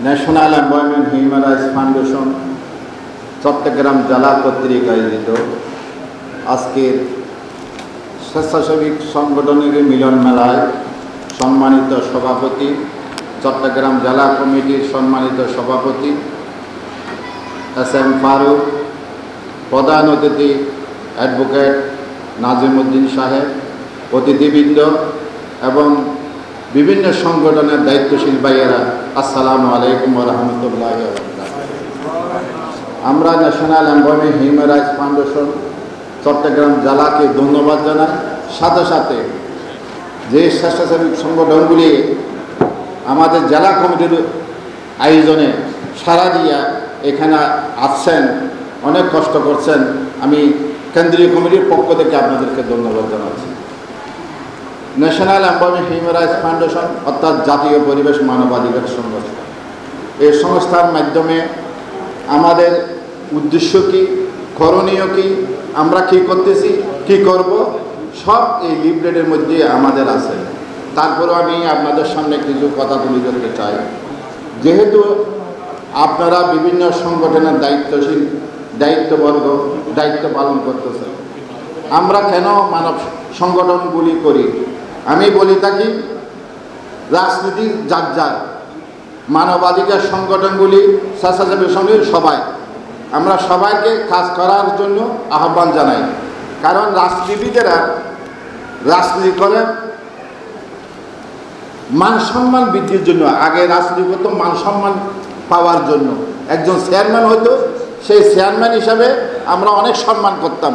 National employment human rights foundation Chattogram জেলা কর্তৃক আয়োজিত আজকের স্বেচ্ছাসেবী সংগঠনের মিলন মেলায় সম্মানিত সভাপতি, চট্টগ্রাম জেলা কমিটির সম্মানিত সভাপতি এস.এম. ফারুক, প্রধান অতিথি অ্যাডভোকেট নাজিমউদ্দিন সাহেব, অতিথিবৃন্দ এবং বিভিন্ন সংগঠনের দায়িত্বশীল ভাইয়েরা, আসসালামু আলাইকুম ওয়া রাহমাতুল্লাহি ওয়া বারাকাতুহু। আমরা national employment human rights foundation Chattogram জেলাকে ধন্যবাদ জানাই। সাথে সাথে যে স্বেচ্ছাসেবী সংগঠনগুলি আমাদের জেলা কমিটির আয়োজনে সাড়া দিয়া এখানে আসছেন, অনেক কষ্ট করছেন, আমি কেন্দ্রীয় কমিটির পক্ষ থেকে আপনাদেরকে ধন্যবাদ জানাচ্ছি। National employment human rights foundation অর্থাৎ জাতীয় পরিবেশ মানবাধিকার সংস্থা, এই সংস্থার মাধ্যমে আমাদের উদ্দেশ্য কী, করণীয় কী, আমরা কী করতেছি, কী করব, সব এই লিফলেটের মধ্যে আমাদের আছে। তারপরেও আমি আপনাদের সামনে কিছু কথা তুলে ধরতে চাই। যেহেতু আপনারা বিভিন্ন সংগঠনের দায়িত্ব পালন করতেছেন, আমরা কেন মানব সংগঠনগুলি করি? আমি বলি থাকি, রাজনীতি যার যার, মানবাধিকার সংগঠনগুলি, স্বেচ্ছাসেবী সংগঠন সবাই, আমরা সবাইকে কাজ করার জন্য আহ্বান জানাই। কারণ রাজনীতিবিদেরা রাজনীতি করে মান সম্মান বৃদ্ধির জন্য। আগে রাজনীতি করতো মান সম্মান পাওয়ার জন্য, একজন চেয়ারম্যান হতো, সেই চেয়ারম্যান হিসাবে আমরা অনেক সম্মান করতাম।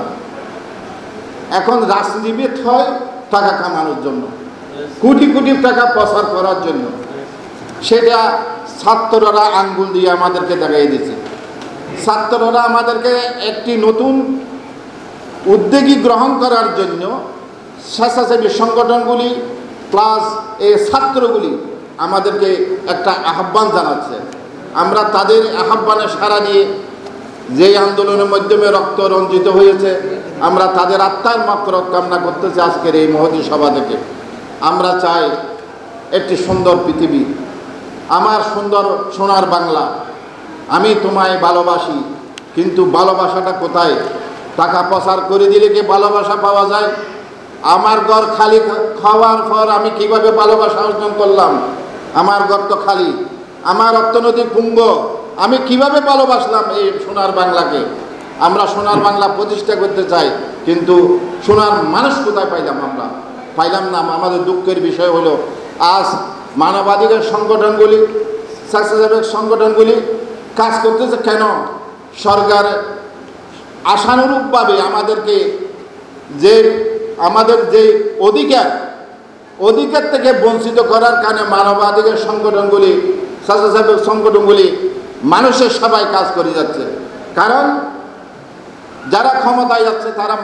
এখন রাজনীতিবিদ হয় টাকা কামানোর জন্য, কোটি কোটি টাকা প্রচার করার জন্য। সেটা ছাত্ররা আঙ্গুল দিয়ে আমাদেরকে দেখাই দিয়েছে। ছাত্ররা আমাদেরকে একটি নতুন উদ্যোগী গ্রহণ করার জন্য স্বেচ্ছাসেবী সংগঠনগুলি প্লাস এই ছাত্রগুলি আমাদেরকে একটা আহ্বান জানাচ্ছে। আমরা তাদের আহ্বানে সাড়া দিয়ে যে আন্দোলনের মাধ্যমে রক্ত রঞ্জিত হয়েছে, আমরা তাদের আত্মার মাগফিরাত কামনা করতেছি আজকের এই মহতী সভা থেকে। আমরা চাই একটি সুন্দর পৃথিবী, আমার সুন্দর সোনার বাংলা। আমি তোমায় ভালোবাসি, কিন্তু ভালোবাসাটা কোথায়? টাকা প্রচার করে দিলে কি ভালোবাসা পাওয়া যায়? আমার ঘর খালি খাওয়ার পর আমি কিভাবে ভালোবাসা অর্জন করলাম? আমার ঘর তো খালি, আমার অর্থনৈতিক পুঙ্গ, আমি কিভাবে ভালোবাসলাম এই সোনার বাংলাকে? আমরা সোনার বাংলা প্রতিষ্ঠা করতে চাই, কিন্তু সোনার মানুষ কোথায় পাইলাম? আমরা পাইলাম না। আমাদের দুঃখের বিষয় হলো আজ মানবাধিকার সংগঠনগুলি, স্বেচ্ছাসেবী সংগঠনগুলি কাজ করতেছে কেন? সরকার আশানুরূপভাবে আমাদেরকে আমাদের যে অধিকার থেকে বঞ্চিত করার কারণে মানবাধিকার সংগঠনগুলি, স্বেচ্ছাসেবী সংগঠনগুলি মানুষের সেবায় কাজ করে যাচ্ছে। কারণ যারা ক্ষমতায় যাচ্ছে তারা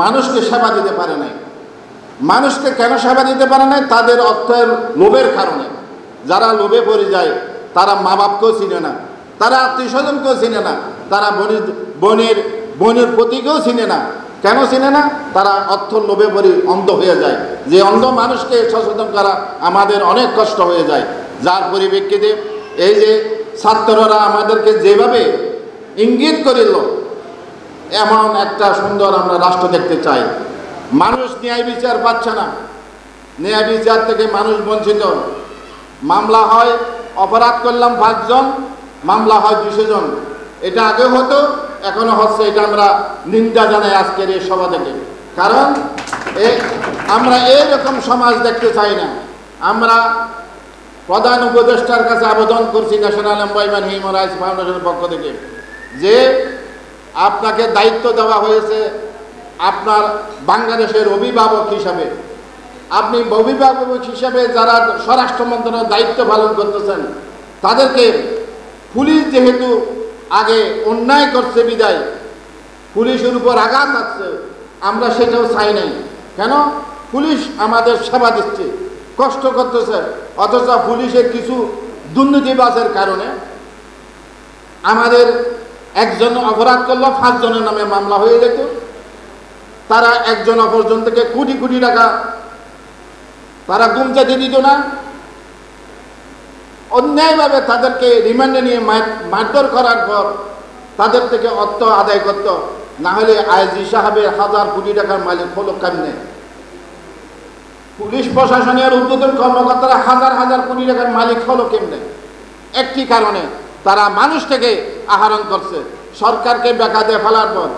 মানুষকে সেবা দিতে পারে নাই। মানুষকে কেন সেবা দিতে পারে নাই? তাদের অর্থের লোভের কারণে। যারা লোভে পড়ে যায় তারা মা বাপকেও চিনে না, তারা আত্মীয় স্বজনকেও চিনে না, তারা বোনের প্রতীকেও চিনে না। কেন চিনে না? তারা অর্থ লোভে পড়ে অন্ধ হয়ে যায়। যে অন্ধ মানুষকে সচেতন করা আমাদের অনেক কষ্ট হয়ে যায়। যার পরিপ্রেক্ষিতে এই যে ছাত্ররা আমাদেরকে যেভাবে ইঙ্গিত করিল, এমন একটা সুন্দর আমরা রাষ্ট্র দেখতে চাই। মানুষ ন্যায় বিচার পাচ্ছে না, ন্যায় বিচার থেকে মানুষ বঞ্চিত। মামলা হয়, অপরাধ করলাম 5 জন, মামলা হয় 200 জন। এটা আগে হতো, এখনো হচ্ছে। এটা আমরা নিন্দা জানাই আজকের এই সভা থেকে। কারণ আমরা এইরকম সমাজ দেখতে চাই না। আমরা প্রধান উপদেষ্টার কাছে আবেদন করছি ন্যাশনাল এমপ্লয়মেন্ট হিউম্যান রাইটস ফাউন্ডেশনের পক্ষ থেকে, যে আপনাকে দায়িত্ব দেওয়া হয়েছে আপনার বাংলাদেশের অভিভাবক হিসাবে। আপনি অভিভাবক হিসাবে যারা স্বরাষ্ট্র মন্ত্রণালয়ের দায়িত্ব পালন করতেছেন, তাদেরকে পুলিশ যেহেতু আগে অন্যায় করছে বিদায় পুলিশের উপর আঘাত আসছে, আমরা সেটাও চাই নাই। কেন? পুলিশ আমাদের সেবা দিচ্ছে, কষ্ট করতেছে, অথচ পুলিশের কিছু দুর্নীতিবাজের কারণে আমাদের একজন অপরাধ করলো 5 জনের নামে মামলা হয়ে যেত। তারা একজন অপরজন থেকে কোটি কোটি টাকা তারা গুমচাতে দিত না। অন্যায়ভাবে তাদেরকে রিমান্ডে নিয়ে মারধর করার পর তাদের থেকে অর্থ আদায় করত, না হলে আইজি সাহেবের 1000 কোটি টাকার মালিক হলো কেমনে? পুলিশ প্রশাসনের ঊর্ধ্বতন কর্মকর্তারা 1000 কোটি টাকার মালিক হলো কেমনে? একটি কারণে, তারা মানুষ থেকে আহরণ করছে সরকারকে বেকা দিয়ে ফেলার পর।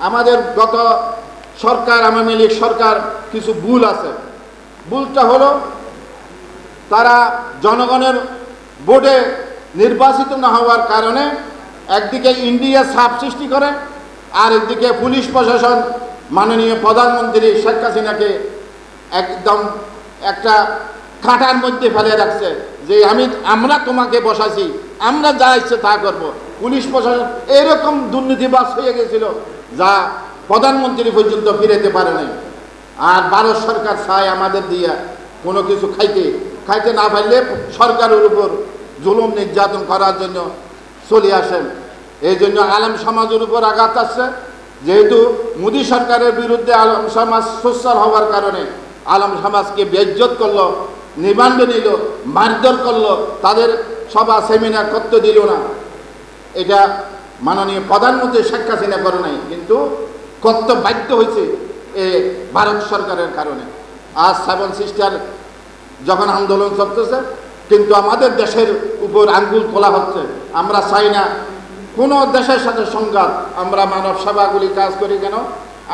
আমাদের গত সরকার, আওয়ামী লীগ সরকার, কিছু ভুল আছে। ভুলটা হলো তারা জনগণের ভোটে নির্বাচিত না হওয়ার কারণে একদিকে ইন্ডিয়া ছাপ সৃষ্টি করে, আর একদিকে পুলিশ প্রশাসন মাননীয় প্রধানমন্ত্রী শেখ হাসিনাকে একদম একটা কাঁটার মধ্যে ফেলে রাখছে যে আমরা তোমাকে বসাছি, আমরা যা ইচ্ছে তা করব। পুলিশ প্রশাসন এরকম দুর্নীতিবাজ হয়ে গেছিল যা প্রধানমন্ত্রী পর্যন্ত ফিরেতে পারে নাই। আর ভারত সরকার চায় আমাদের দিয়ে কোনো কিছু খাইতে না পারলে সরকারের উপর জুলুম নির্যাতন করার জন্য চলে আসেন। এই জন্য আলেম সমাজের উপর আঘাত আসছে। যেহেতু মোদী সরকারের বিরুদ্ধে আলেম সমাজ সোচ্চার হওয়ার কারণে আলেম সমাজকে বেইজ্জত করলো, নির্বান্ড নিল, মারধর করলো, তাদের সভা সেমিনার করতে দিল না। এটা মাননীয় প্রধানমন্ত্রী শেখ হাসিনা করে নাই, কিন্তু করতে বাধ্য হয়েছে এই ভারত সরকারের কারণে। আজ 7 সিস্টার যখন আন্দোলন চলতেছে, কিন্তু আমাদের দেশের উপর আঙ্গুল তোলা হচ্ছে। আমরা চাই না কোনো দেশের সাথে সংঘাত। আমরা মানব সেবাগুলি কাজ করি কেন?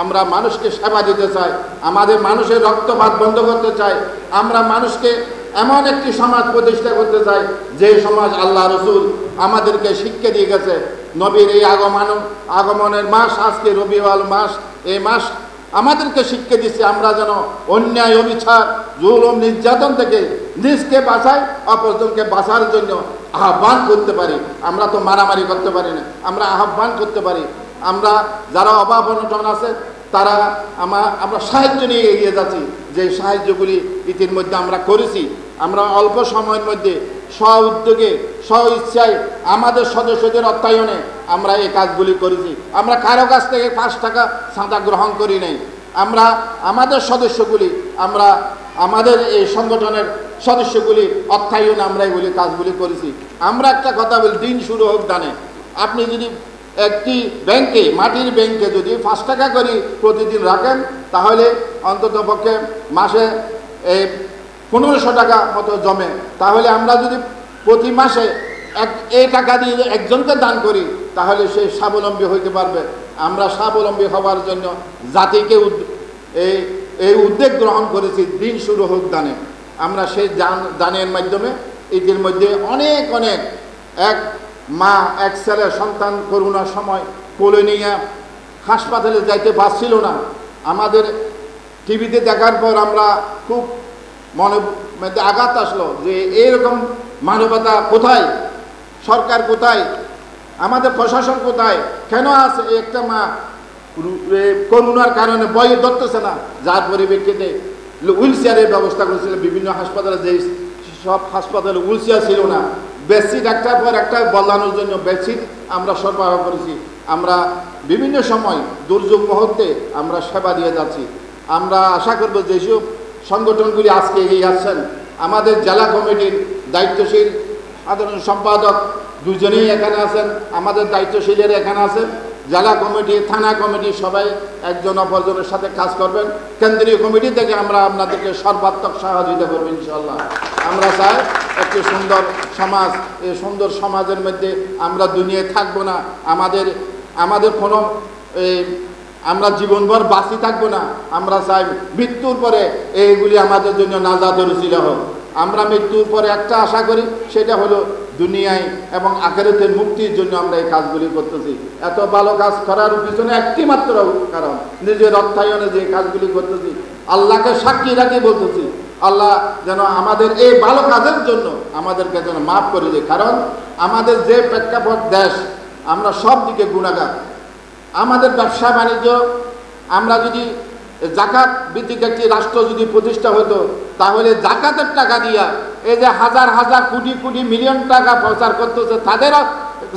আমরা মানুষকে সেবা দিতে চাই, আমাদের মানুষের রক্তপাত বন্ধ করতে চাই, আমরা মানুষকে এমন একটি সমাজ প্রতিষ্ঠা করতে চাই যে সমাজ আল্লাহ রসুল আমাদেরকে শিক্ষা দিয়ে গেছে। নবীর এই আগমনের মাস আজকে রবিউল মাস, এই মাস আমাদেরকে শিক্ষা দিচ্ছে আমরা যেন অন্যায়, অবিচার, জুলুম, নির্যাতন থেকে নিজকে বাঁচাই, অপরজনকে বাঁচার জন্য আহ্বান করতে পারি। আমরা তো মারামারি করতে পারি না, আমরা আহ্বান করতে পারি। আমরা যারা অভাব অনটন আছে তারা আমরা সাহায্য নিয়ে এগিয়ে যাচ্ছি। যে সাহায্যগুলি ইতিমধ্যে আমরা করেছি। আমরা অল্প সময়ের মধ্যে স্ব-উদ্যোগে, স্ব-ইচ্ছায় আমাদের সদস্যদের অর্থায়নে আমরা এই কাজগুলি করেছি। আমরা কারো কাছ থেকে 5 টাকা চাঁদা গ্রহণ করি নাই। আমরা আমাদের সদস্যগুলি, আমরা আমাদের এই সংগঠনের সদস্যগুলি অর্থায়নে আমরা এগুলি কাজগুলি করেছি। আমরা একটা কথা বলি, দিন শুরু হোক দানে। আপনি যদি একটি ব্যাংকে, মাটির ব্যাংকে যদি 5 টাকা করে প্রতিদিন রাখেন, তাহলে অন্তত পক্ষে মাসে 1500 টাকা মতো জমে। তাহলে আমরা যদি প্রতি মাসে এই টাকা দিয়ে একজনকে দান করি, তাহলে সে স্বাবলম্বী হইতে পারবে। আমরা স্বাবলম্বী হওয়ার জন্য জাতিকে এই উদ্যোগ গ্রহণ করেছি, দিন শুরু হোক দানে। আমরা সেই দানের মাধ্যমে এদের মধ্যে অনেক এক মা, এক ছেলে সন্তান করোনার সময় কোলে নিয়ে হাসপাতালে যাইতে পারছিল না। আমাদের টিভিতে দেখার পর আমরা খুব মধ্যে আঘাত আসলো যে এরকম মানবতা কোথায়, সরকার কোথায়, আমাদের প্রশাসন কোথায়, কেন আছে একটা মা করোনার কারণে বয়ে ধরতেছে না, যার পরিপ্রেক্ষিতে হুইল চেয়ারের ব্যবস্থা করেছিল। বিভিন্ন হাসপাতালে যে সব হাসপাতালে হুইল চেয়ার ছিল না, বেডশিট একটার পর একটা বদলানোর জন্য বেডশিট আমরা সরবরাহ করেছি। আমরা বিভিন্ন সময় দুর্যোগ মুহূর্তে আমরা সেবা দিয়ে যাচ্ছি। আমরা আশা করব যেসব সংগঠনগুলি আজকে এগিয়ে আসছেন, আমাদের জেলা কমিটির দায়িত্বশীল সাধারণ সম্পাদক দুজনেই এখানে আছেন, আমাদের দায়িত্বশীলের এখানে আছে, জেলা কমিটি, থানা কমিটি সবাই একজন অপরজনের সাথে কাজ করবেন। কেন্দ্রীয় কমিটি থেকে আমরা আপনাদেরকে সর্বাত্মক সহযোগিতা করব ইনশাআল্লাহ। আমরা চাই একটি সুন্দর সমাজ, এই সুন্দর সমাজের মধ্যে আমরা দুনিয়ায় থাকবো না, আমাদের কোনো আমরা জীবনভর বাঁচি থাকবো না। আমরা চাই মৃত্যুর পরে এইগুলি আমাদের জন্য নাজাতের উসিলা হোক। আমরা মৃত্যুর পরে একটা আশা করি, সেটা হলো দুনিয়ায় এবং আখিরাতের মুক্তির জন্য আমরা এই কাজগুলি করতেছি। এত ভালো কাজ করার পিছনে একটি মাত্র কারণ, নিজের অর্থায়নে যে কাজগুলি করতেছি, আল্লাহকে সাক্ষী রাখি বলতেছি, আল্লাহ যেন আমাদের এই ভালো কাজের জন্য আমাদেরকে যেন মাফ করে দেয়। কারণ আমাদের যে প্রেক্ষাপট দেশ, আমরা সব দিকে গুণাগার। আমাদের ব্যবসা বাণিজ্য, আমরা যদি জাকাত ভিত্তিক একটি রাষ্ট্র যদি প্রতিষ্ঠা হতো, তাহলে জাকাতের টাকা দিয়া এই যে হাজার হাজার কোটি কোটি মিলিয়ন টাকা প্রচার করতেছে, তাদেরও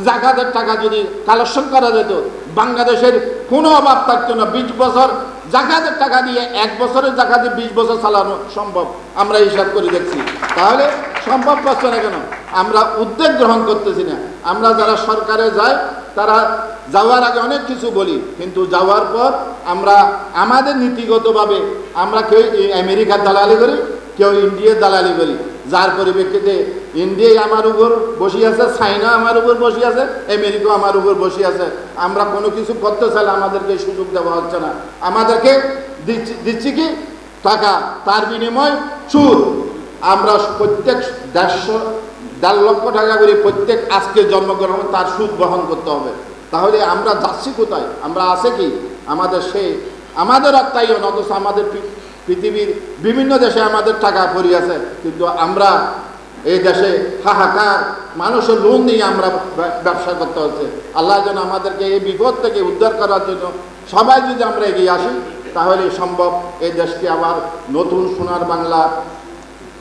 জাকাতের টাকা যদি কালেকশন করা যেত, বাংলাদেশের কোনো অভাব থাকতো না। 20 বছর জাকাতের টাকা দিয়ে 1 বছরের জাকাতে 20 বছর চালানো সম্ভব, আমরা হিসাব করে দেখছি। তাহলে সম্ভব করছে না কেন? আমরা উদ্যোগ গ্রহণ করতেছি না। আমরা যারা সরকারে যাই তারা যাওয়ার আগে অনেক কিছু বলি, কিন্তু যাওয়ার পর আমরা আমাদের নীতিগতভাবে আমরা কেউ আমেরিকার দালালি করি, কেউ ইন্ডিয়ার দালালি করি, যার পরিপ্রেক্ষিতে ইন্ডিয়াই আমার উপর বসে আছে, চাইনা আমার উপর বসে আছে, আমেরিকা আমার উপর বসে আছে। আমরা কোনো কিছু করতে চাইলে আমাদেরকে সুযোগ দেওয়া হচ্ছে না। আমাদেরকে দিচ্ছি কি টাকা, তার বিনিময় সুদ। আমরা প্রত্যেক 1.5 লক্ষ টাকা করে প্রত্যেক আজকে জন্মগ্রহণ তার সুদ বহন করতে হবে। তাহলে আমরা যাচ্ছি কোথায়? আমরা আছে কি আমাদের অর্থায়ন, অথচ আমাদের পৃথিবীর বিভিন্ন দেশে আমাদের টাকা পড়ে আছে, কিন্তু আমরা এই দেশে হাহাকার, মানুষের লোন নিয়ে আমরা ব্যবসা করতে হচ্ছে। আল্লাহ যেন আমাদেরকে এই বিপদ থেকে উদ্ধার করার জন্য সবাই যদি আমরা এগিয়ে আসি তাহলে সম্ভব এই দেশকে আবার নতুন সোনার বাংলা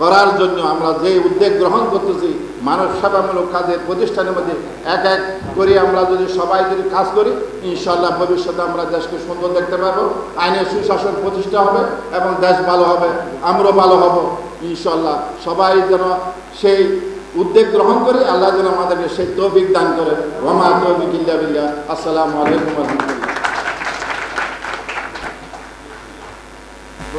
করার জন্য আমরা যে উদ্যোগ গ্রহণ করতেছি, মানব সেবামূলক কাজের প্রতিষ্ঠানের মধ্যে এক এক করে আমরা যদি সবাই যদি কাজ করি, ইনশাআল্লাহ ভবিষ্যতে আমরা দেশকে সুন্দর দেখতে পারবো, আইনের সুশাসন প্রতিষ্ঠা হবে এবং দেশ ভালো হবে, আমরাও ভালো হব ইনশাআল্লাহ। সবাই যেন সেই উদ্যোগ গ্রহণ করি। আল্লাহ যেন আমাদেরকে সেই তৌফিক দান করে। ওয়া মা তৌফিক ইল্লা বিল্লাহ। আসসালামু আলাইকুম ওয়া রাহমাতুল্লাহ।